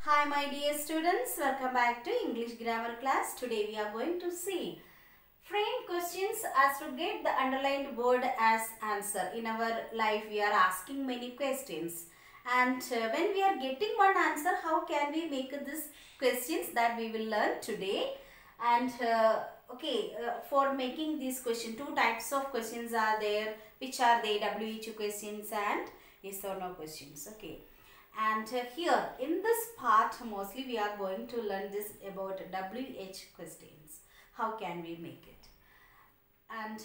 Hi my dear students, welcome back to English grammar class. Today we are going to see frame questions as to get the underlined word as answer. In our life we are asking many questions and when we are getting one answer, how can we make these questions that we will learn today. And for making this question, two types of questions are there, which are they? WH questions and yes or no questions. Okay. And here in this part mostly we are going to learn this about WH questions. How can we make it? And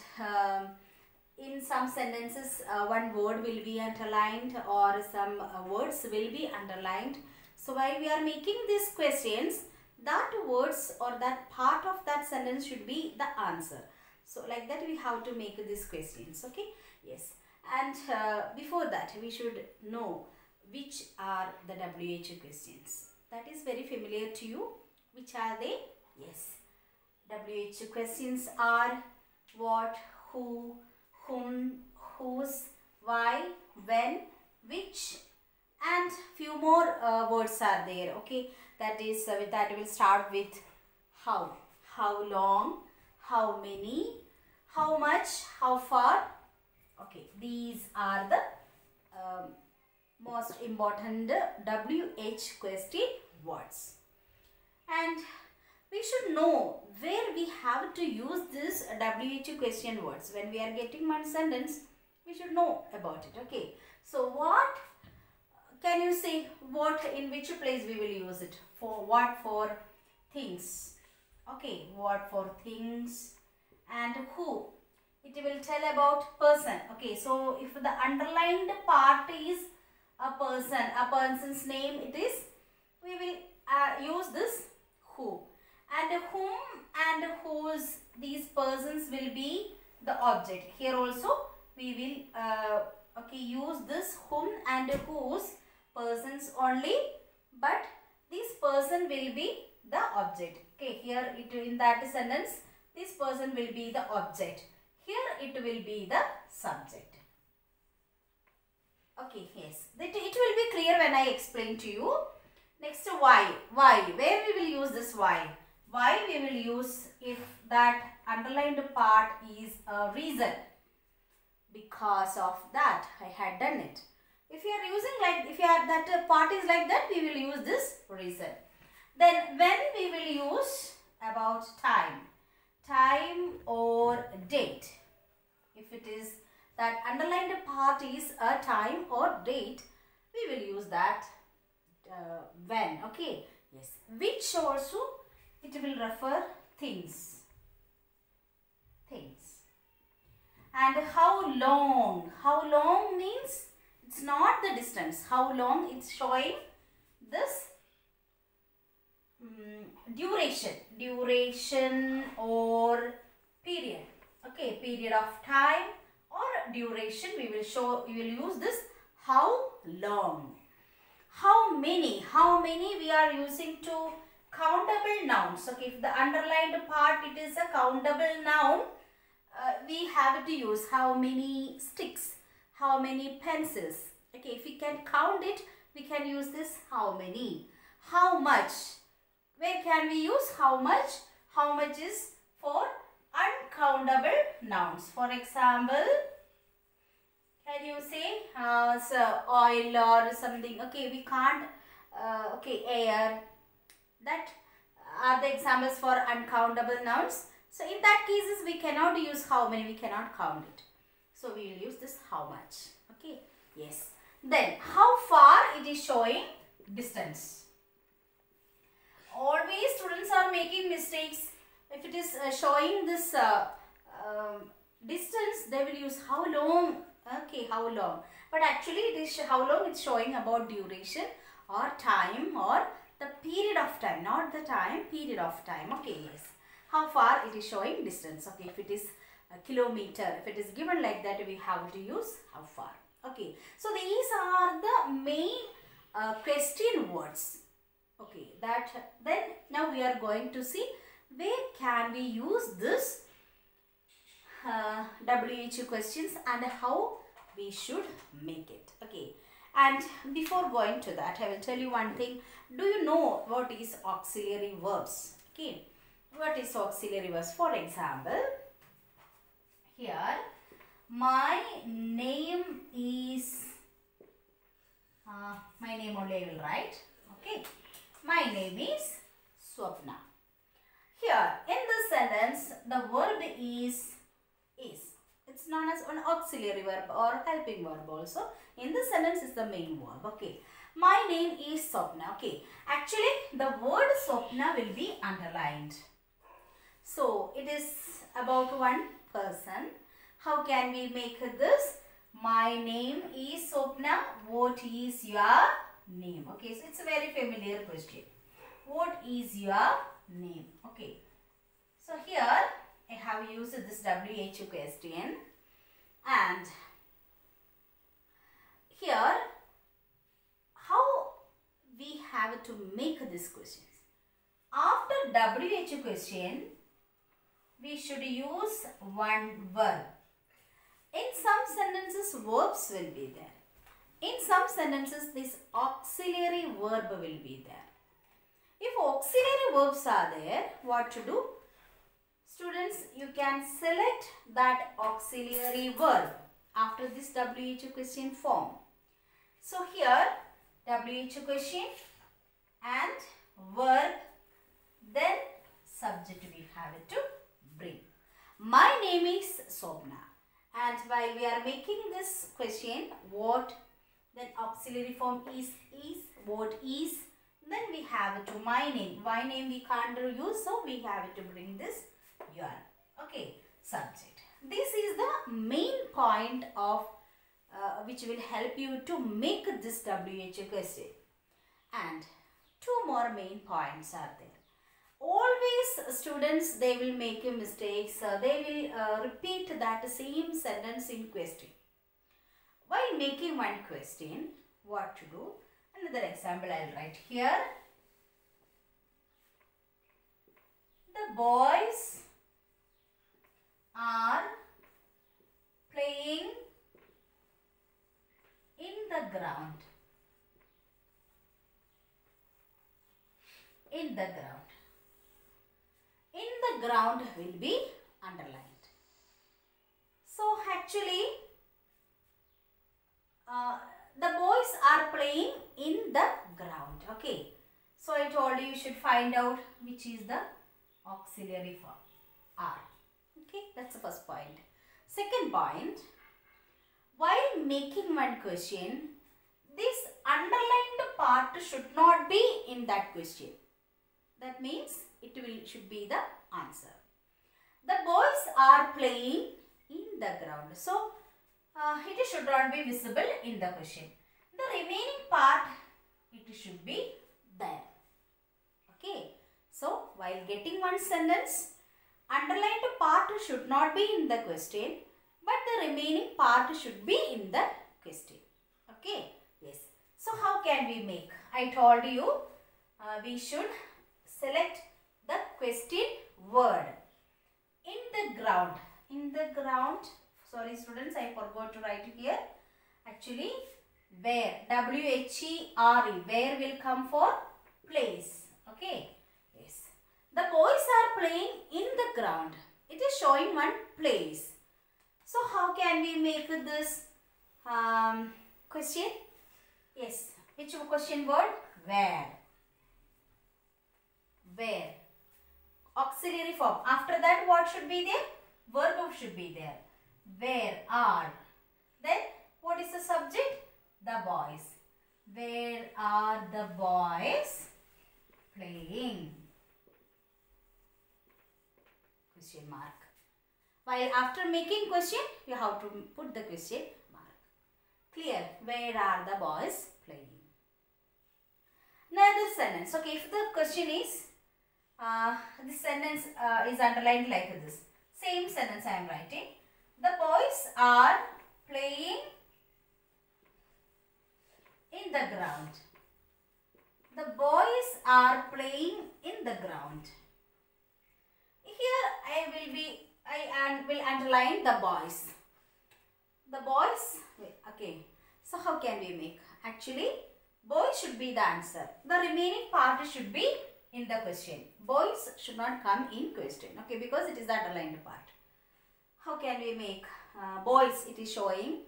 in some sentences one word will be underlined or some words will be underlined. So while we are making these questions, that words or that part of that sentence should be the answer. So like that we have to make these questions. Okay. Yes. And before that we should know which are the WH questions. That is very familiar to you. Which are they? Yes. WH questions are what, who, whom, whose, why, when, which, and few more words are there. Okay. That is with that we will start with how. How long, how many, how much, how far. Okay. These are the most important WH question words. And we should know where we have to use this WH question words. When we are getting one sentence, we should know about it. Okay. So what can you say? What, in which place we will use it? For what? For things. Okay. What for things? And who? It will tell about person. Okay. So if the underlined part is a person's name, it is, we will use this who, and whom and whose, these persons will be the object. Here also we will use this whom and whose, persons only, but this person will be the object. Okay, here it, in that sentence this person will be the object, here it will be the subject. Okay, yes. It will be clear when I explain to you. Next, why. Why? Where we will use this why? Why we will use if that underlined part is a reason. Because of that, I had done it. If you are using like, if you are that part is like that, we will use this reason. Then when we will use about time. Time or date. If it is that underlined part is a time or date, we will use that when. Okay. Yes. Which also, it will refer things. Things. And how long. How long means it's not the distance. How long, it's showing this duration. Duration or period. Okay. Period of time or duration, we will use this how long. How many we are using to countable nouns. Okay, if the underlined part it is a countable noun, we have to use how many sticks, how many pencils. Okay, if we can count it, we can use this how many. How much, where can we use how much? How much is for uncountable nouns. For example, can you say so oil or something? Okay, we can't. Okay, air. That are the examples for uncountable nouns. So in that cases, we cannot use how many. We cannot count it. So we will use this how much. Okay. Yes. Then how far, it is showing distance. Always students are making mistakes. If it is showing this distance, they will use how long. Okay, how long. But actually it is how long, it's showing about duration or time or the period of time. Not the time, period of time. Okay, yes. How far, it is showing distance. Okay, if it is a kilometer, if it is given like that, we have to use how far. Okay, so these are the main question words. Okay, that then now we are going to see where can we use this WH questions and how we should make it. Okay, And before going to that, I will tell you one thing. Do you know what is auxiliary verbs? Okay, what is auxiliary verbs? For example, here my name is, my name only I will write. Okay, my name is Swapna. Here in this sentence, the verb is. It's known as an auxiliary verb or helping verb also. In this sentence is the main verb. Okay. My name is Swapna. Okay. Actually, the word Swapna will be underlined. So, it is about one person. How can we make this? My name is Swapna. What is your name? Okay. So, it's a very familiar question. What is your name? Okay. So, here I have used this WH question, and here how we have to make this questions. After WH question, we should use one verb. In some sentences, verbs will be there. In some sentences, this auxiliary verb will be there. If auxiliary verbs are there, what to do? Students, you can select that auxiliary verb after this WH question form. So here WH question and verb, then subject we have to bring. My name is Swapna, and while we are making this question, what, then auxiliary form is, what is, then we have to my name. My name we can't use, so we have to bring this your. Okay, subject. This is the main point of which will help you to make this WH question. And two more main points are there. Always students, they will make mistakes. They will repeat that same sentence in question. While making one question, what to do? Another example I will write here. The boys are playing in the ground. In the ground. In the ground will be underlined. So actually, the boys are playing in the ground. Okay. So I told you should find out which is the auxiliary form. Are. Okay, that's the first point. Second point, while making one question, this underlined part should not be in that question. That means it should be the answer. The boys are playing in the ground. So, it should not be visible in the question. The remaining part, it should be there. Okay. So, while getting one sentence, underlined part should not be in the question, but the remaining part should be in the question. Okay. Yes. So, how can we make? I told you we should select the question word. In the ground. In the ground. Sorry students, I forgot to write here. Actually, where. W-H-E-R-E. Where will come for place. Okay. Yes. The boys are playing in the ground. It is showing one place. So, how can we make this question? Yes. Which question word? Where. Where. Auxiliary form. After that, what should be there? Verb should be there. Where are. Then, what is the subject? The boys. Where are the boys playing? Question mark. While after making question, you have to put the question mark. Clear? Where are the boys playing? Another sentence. Okay, if the question is, this sentence is underlined like this. Same sentence I am writing. The boys are playing in the ground. The boys are playing in the ground. Here I will underline the boys. The boys, okay. So how can we make? Actually, boys should be the answer. The remaining part should be in the question. Boys should not come in question. Okay, because it is the underlined part. How can we make boys? It is showing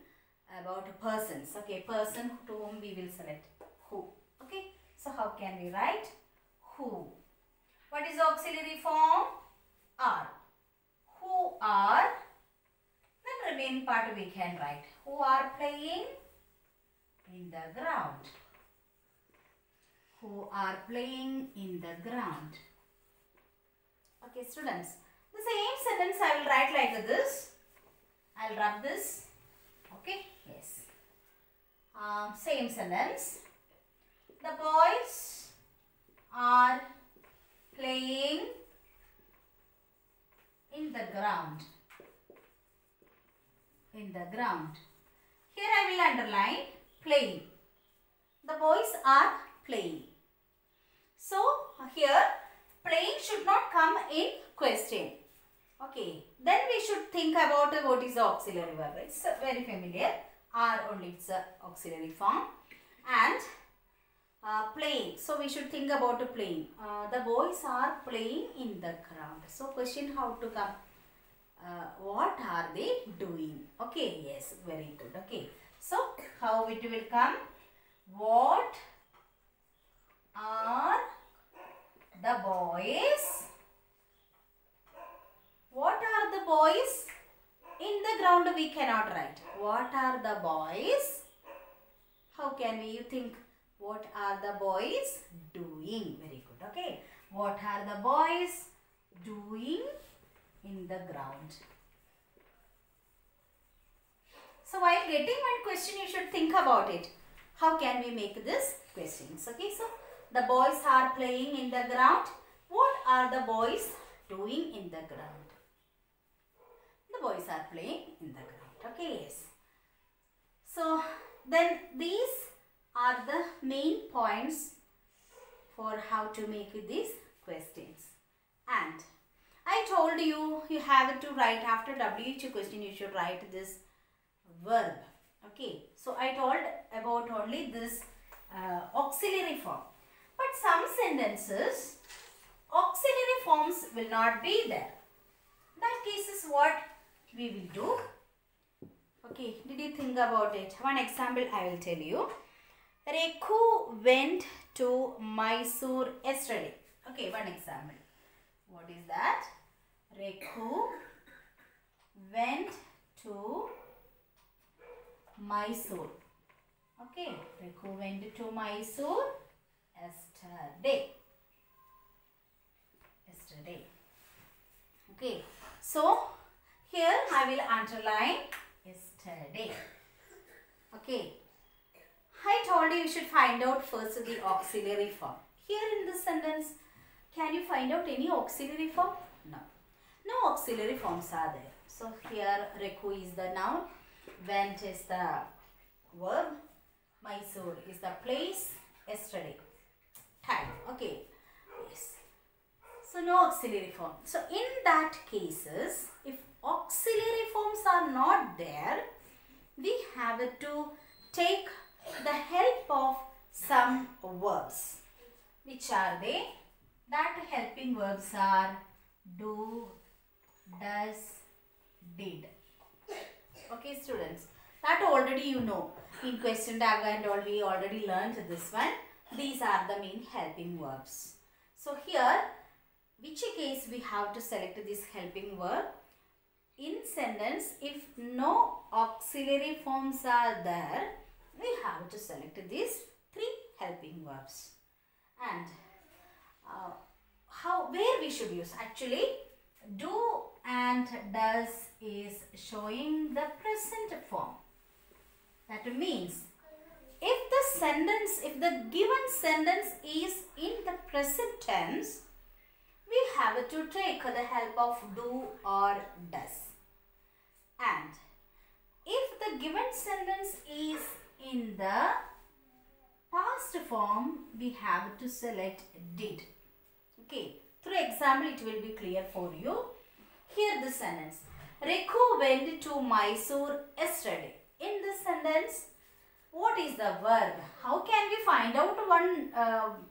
about persons. Okay, person to whom we will select who. Okay, so how can we write who? What is the auxiliary form? Are. Who are? Then remaining part we can write. Who are playing in the ground? Who are playing in the ground? Okay, students. The same sentence I will write like this. I will rub this. Okay, yes. Same sentence. The boys are playing in the ground. In the ground. Here I will underline playing. The boys are playing. So here playing should not come in question. Okay. Then we should think about what is the auxiliary verb. It's very familiar. Are only it's a auxiliary form. And playing. So we should think about playing. The boys are playing in the ground. So question how to come? What are they doing? Okay, yes, very good. Okay, so how it will come? What are the boys? What are the boys? In the ground we cannot write. What are the boys? How can we think? What are the boys doing? Very good. Okay. What are the boys doing in the ground? So while getting one question, you should think about it. How can we make this questions? Okay. So the boys are playing in the ground. What are the boys doing in the ground? The boys are playing in the ground. Okay. Yes. So then these are the main points for how to make these questions. And I told you, you have to write after WH question, you should write this verb. Okay, so I told about only this auxiliary form. But some sentences, auxiliary forms will not be there. That case is what we will do. Okay, did you think about it? One example I will tell you. Rekhu went to Mysore yesterday. Okay, one example. What is that? Rekhu went to Mysore. Okay, Rekhu went to Mysore yesterday. Okay, so here I will underline yesterday. Okay. I told you should find out first the auxiliary form. Here in this sentence, can you find out any auxiliary form? No. No auxiliary forms are there. So here Rekhu is the noun, went is the verb, Mysore is the place, yesterday, time. Okay. Yes. So no auxiliary form. So in that cases, if auxiliary forms are not there, we have to take the help of some verbs. Which are they? That helping verbs are do, does, did. Okay, students. That already you know. In question tag and all we already learned this one. These are the main helping verbs. So here, which case we have to select this helping verb? In sentence, if no auxiliary forms are there, we have to select these three helping verbs. And where we should use? Actually, do and does is showing the present form. That means, if the given sentence is in the present tense, we have to take the help of do or does. And if the given sentence is in the past form, we have to select did. Okay, through example it will be clear for you. Here the sentence, Rekhu went to Mysore yesterday. In this sentence, What is the verb? How can we find out one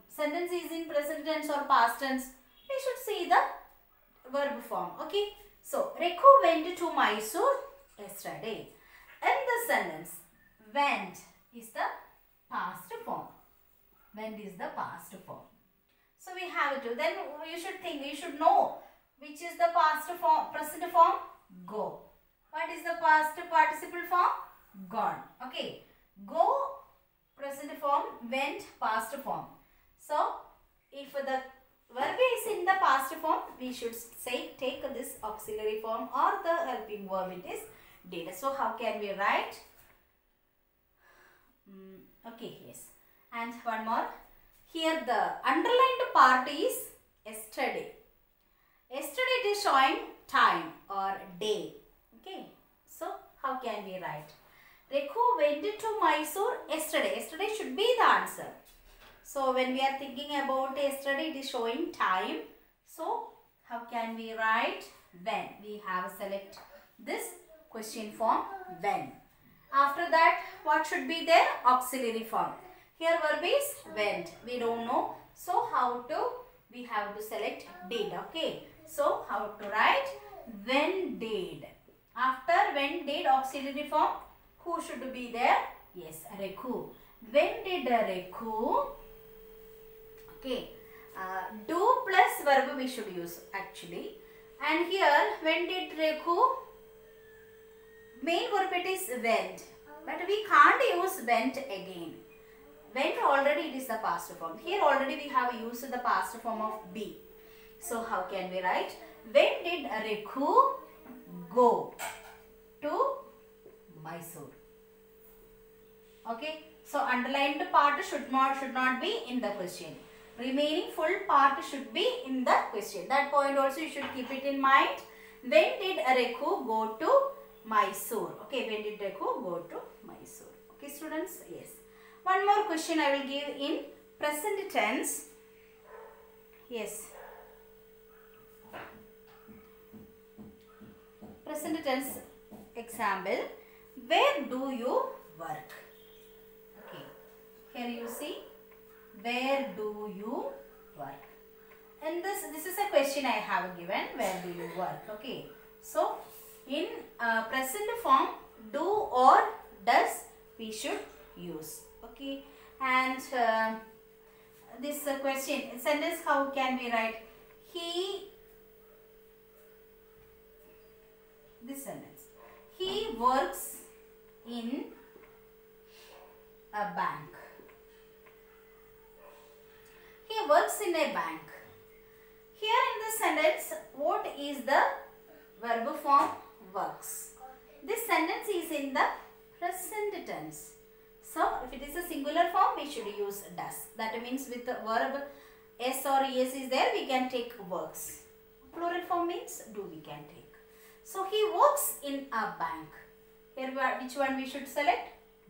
sentence is in present tense or past tense? We should see the verb form. Okay. So, Rekhu went to Mysore yesterday. In the sentence, went is the past form. Went is the past form. So, we have to. Then you should think, you should know which is the past form, present form? Go. What is the past participle form? Gone. Okay. Go, present form, went, past form. So, if the verb is in the past form, we should say take this auxiliary form or the helping verb it is did. So, how can we write? Okay, yes. And one more. Here the underlined part is yesterday. Yesterday it is showing time or day. Okay. So, how can we write? Rekhu went to Mysore yesterday. Yesterday should be the answer. So, when we are thinking about yesterday, it is showing time. So, how can we write? When. We have select this question form when. After that, what should be there? Auxiliary form. Here verb is went. We don't know. So, how to? We have to select did. Okay. So, how to write? When did. After when did auxiliary form, who should be there? Yes, Rekhu. When did Rekhu? Okay. Do plus verb we should use actually. And here, when did Rekhu? Main verb it is went. But we can't use went again. Went already it is the past form. Here already we have used the past form of be. So, how can we write? When did Rekhu go to Mysore? Okay. So, underlined part should not be in the question. Remaining full part should be in the question. That point also you should keep it in mind. When did Rekhu go to Mysore? Okay. When did Rekhu go to Mysore? Okay, students. Yes. One more question I will give in present tense. Yes. Present tense example. Where do you work? Okay. Here you see. Where do you work? And this is a question I have given. Where do you work? Okay. So, in present form, do or does we should use. Okay. And this question, sentence, how can we write? This sentence. He works in a bank. He works in a bank. Here in this sentence, what is the verb form? Works. This sentence is in the present tense. So, if it is a singular form, we should use does. That means with the verb s or es is there, we can take works. Plural form means do we can take. So, he works in a bank. Here, which one we should select?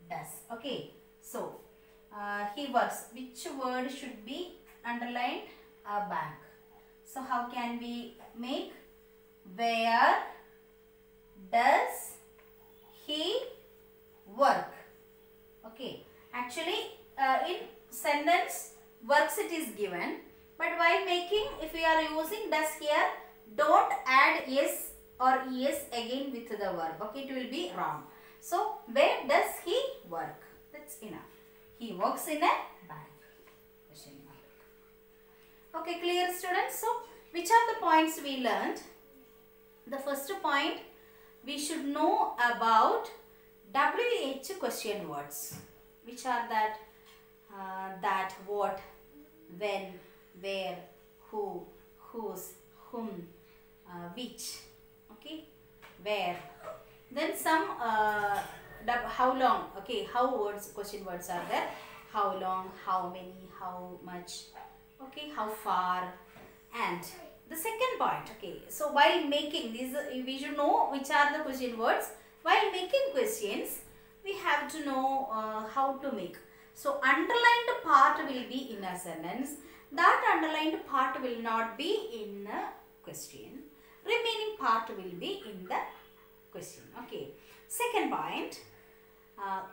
Does. Okay. So, he works. Which word should be underlined? A bank. So, how can we make? Where does he work? Okay. Actually, in sentence, works it is given. But while making, if we are using does here, don't add yes or es again with the verb. Okay, it will be wrong. So, where does he work? That's enough. He works in a bank. Okay, clear students? So, which are the points we learned? The first point, we should know about WH question words. Which are that? That, what, when, where, who, whose, whom, which. Okay, where. Then some how long. Okay, how words, question words are there. How long, how many, how much. Okay, how far. And the second point. Okay, so while making these, we should know which are the question words. While making questions, we have to know how to make. So, underlined part will be in a sentence. That underlined part will not be in a question. Remaining part will be in the question. Okay. Second point,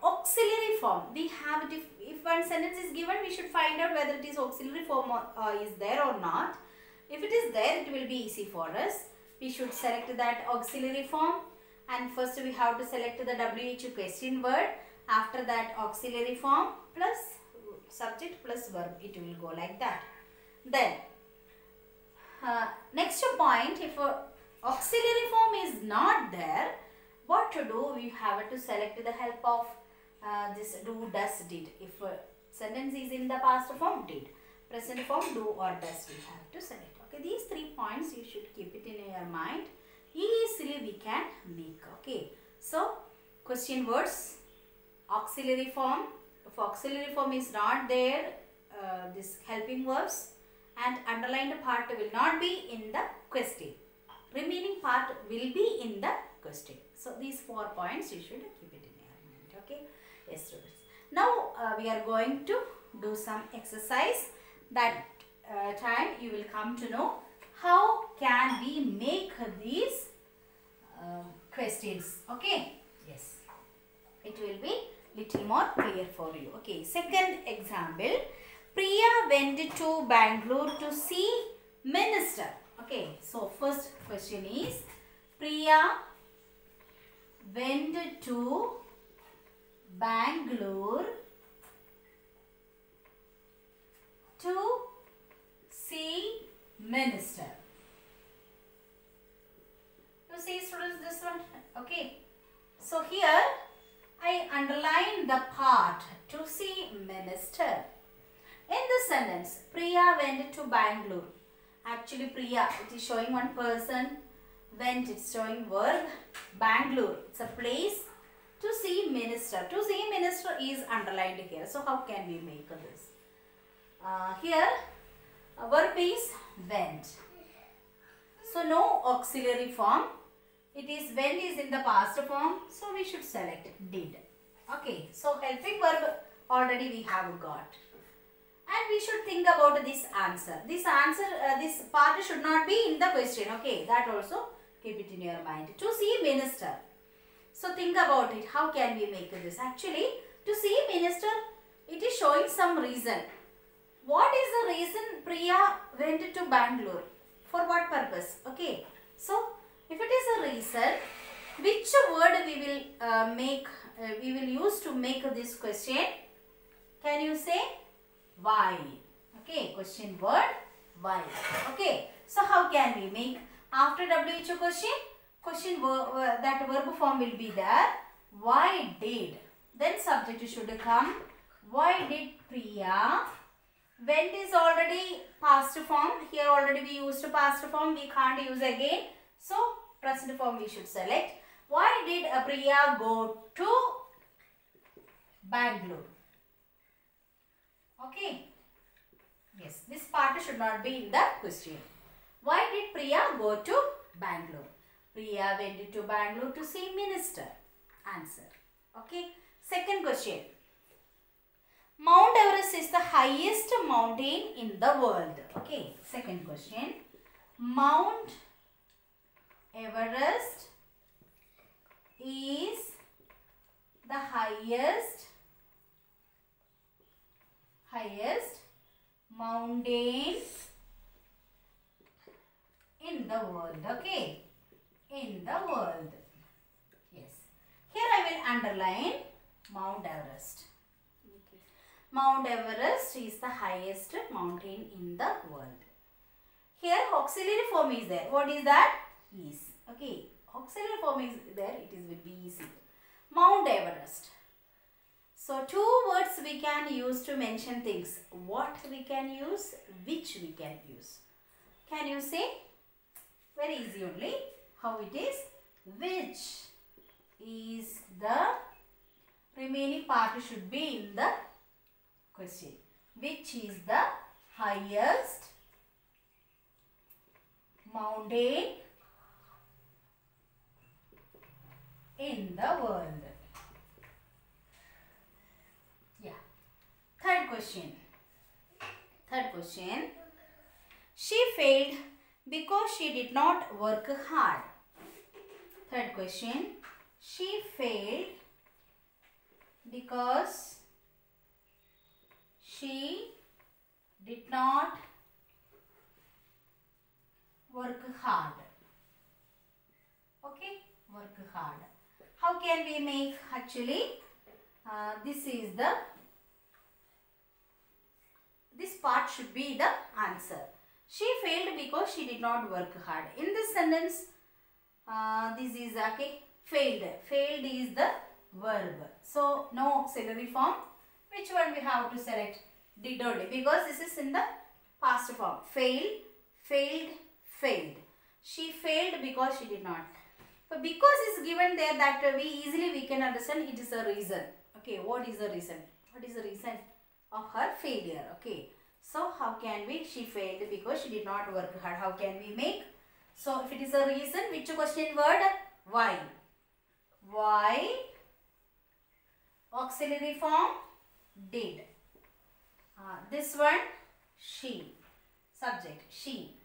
auxiliary form. We have it if one sentence is given, we should find out whether it is auxiliary form or, is there or not. If it is there, it will be easy for us. We should select that auxiliary form, and first we have to select the WH question word. After that, auxiliary form plus subject plus verb. It will go like that. Then next point, if auxiliary form is not there, what to do? We have to select the help of this do, does, did. If sentence is in the past form, did. Present form, do or does. We have to select. Okay, these 3 points you should keep it in your mind. Easily we can make. Okay, so question words, auxiliary form. If auxiliary form is not there, this helping verbs and underlined part will not be in the question. Remaining part will be in the question. So these 4 points you should keep it in your mind. Okay, yes students. Now we are going to do some exercise. That time you will come to know how can we make these questions. Okay, yes, it will be little more clear for you. Okay, second example, Priya went to Bangalore to see minister. Okay, so first question is, Priya went to Bangalore to see minister. You see students this one. Okay, so here I underline the part to see minister. In this sentence, Priya went to Bangalore. Actually Priya, it is showing one person. Went, it's showing verb. Bangalore, it's a place. To see minister. To see minister is underlined here. So how can we make this? Here verb is went. So no auxiliary form. It is went is in the past form. So we should select did. Okay. So helping verb already we have got. And we should think about this answer. This part should not be in the question. Okay. That also keep it in your mind. To see minister. So think about it. How can we make this? Actually, to see minister, it is showing some reason. What is the reason Priya went to Bangalore? For what purpose? Okay. So, if it is a reason, which word we will use to make this question? Can you say why? Okay. Question word why. Okay. So, how can we make after WH question that verb form will be there. Why did? Then subject should come. Why did Priya? Went is already past form. Here already we used past form. We can't use again. So present form we should select. Why did Priya go to Bangalore? Okay. Yes, this part should not be in the question. Why did Priya go to Bangalore? Priya went to Bangalore to see minister. Answer. Okay. Second question. Mount Everest is the highest mountain in the world. Okay. Second question. Mount Everest is the highest mountain in the world. Okay. In the world. Yes. Here I will underline Mount Everest. Okay. Mount Everest is the highest mountain in the world. Here auxiliary form is there. What is that? Is. Okay. Auxiliary form is there. It is will be easy. Mount Everest. So two words we can use to mention things. What we can use, which we can use. Can you say? Very easy only. How it is? Which is the remaining part should be in the question. Which is the highest mountain in the world? Yeah. Third question. She failed because she did not work hard. Third question. She failed because she did not work hard. Okay, work hard. How can we make actually? This part should be the answer. She failed because she did not work hard. In this sentence, this is okay. Failed. Failed is the verb. So no auxiliary form. Which one we have to select? Did only, because this is in the past form. Failed, failed, failed. She failed because she did not. So because is given there, that we can understand it is a reason. Okay, what is the reason? What is the reason of her failure? Okay, so how can we? She failed because she did not work hard. How can we make? So if it is a reason, which question word? Why? Why? Auxiliary form? Did. This one? She. Subject, she.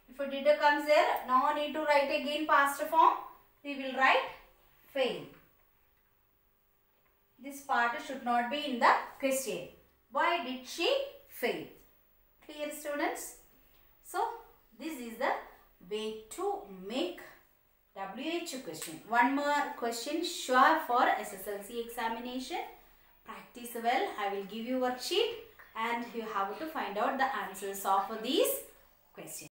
If a did comes there, no need to write again past form. We will write fail. This part should not be in the question. Why did she fail? Clear, students? So, this is the way to make WH question. One more question sure for SSLC examination. Practice well. I will give you worksheet and you have to find out the answers of these questions.